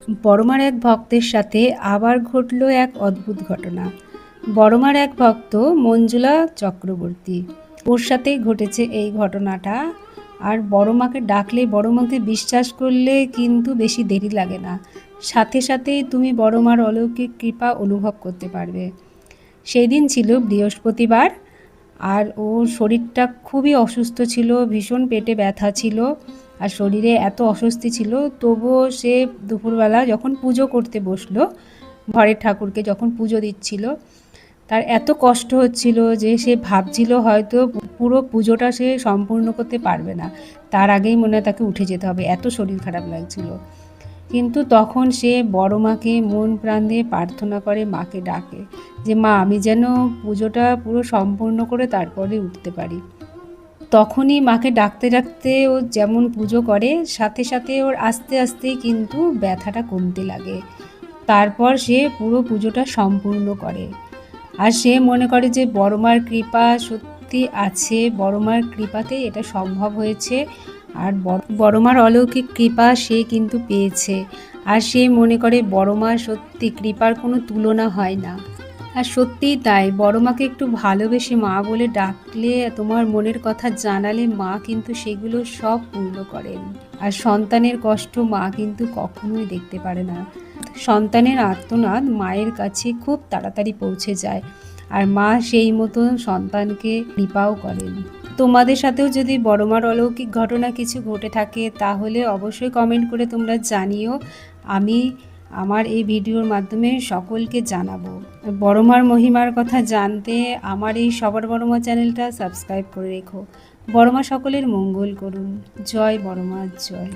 বড়মার এক ভক্তের সাথে আবার ঘটল এক অদ্ভুত ঘটনা। বড়মার এক ভক্ত মঞ্জুলা চক্রবর্তী, ওর সাথেই ঘটেছে এই ঘটনাটা। আর বড়মাকে ডাকলে, বড়মাকে বিশ্বাস করলে কিন্তু বেশি দেরি লাগে না, সাথে সাথেই তুমি বড়মার অলৌকিক কৃপা অনুভব করতে পারবে। সেই দিন ছিল বৃহস্পতিবার, আর ওর শরীরটা খুবই অসুস্থ ছিল, ভীষণ পেটে ব্যথা ছিল আর শরীরে এত অস্বস্তি ছিল। তবুও সে দুপুরবেলা যখন পুজো করতে বসলো, ঘরের ঠাকুরকে যখন পুজো দিচ্ছিল, তার এত কষ্ট হচ্ছিল যে সে ভাবছিল হয়তো পুরো পুজোটা সে সম্পূর্ণ করতে পারবে না, তার আগেই মনে হয় তাকে উঠে যেতে হবে, এত শরীর খারাপ লাগছিল। কিন্তু তখন সে বড় মাকে মন প্রাণ দিয়ে প্রার্থনা করে, মাকে ডাকে যে মা, আমি যেন পুজোটা পুরো সম্পূর্ণ করে তারপরে উঠতে পারি। তখনই মাকে ডাকতে ডাকতে ও যেমন পুজো করে, সাথে সাথে ওর আস্তে আস্তেই কিন্তু ব্যথাটা কমতে লাগে। তারপর সে পুরো পুজোটা সম্পূর্ণ করে। আর সে মনে করে যে বড়মার কৃপা সত্যি আছে, বড়মার কৃপাতেই এটা সম্ভব হয়েছে, আর বড়মার অলৌকিক কৃপা সে কিন্তু পেয়েছে। আর সে মনে করে বড়মার সত্যি কৃপার কোনো তুলনা হয় না। আর সত্যিই তাই, বড়মাকে একটু ভালোবেসে মা বলে ডাকলে, তোমার মনের কথা জানালে, মা কিন্তু সেগুলো সব পূর্ণ করেন। আর সন্তানের কষ্ট মা কিন্তু কখনোই দেখতে পারে না। সন্তানের আর্তনাদ মায়ের কাছে খুব তাড়াতাড়ি পৌঁছে যায়, আর মা সেই মতো সন্তানকে কৃপাও করেন। তোমাদের সাথেও যদি বড়মার অলৌকিক ঘটনা কিছু ঘটে থাকে, তাহলে অবশ্যই কমেন্ট করে তোমরা জানিও। আমি আমার এই ভিডিওর মাধ্যমে সকলকে জানাবো। বড়মার মহিমার কথা জানতে আমার এই সবার বড়মা চ্যানেলটা সাবস্ক্রাইব করে রেখো। বড়মা সকলের মঙ্গল করুন। জয় বড়মা, জয়।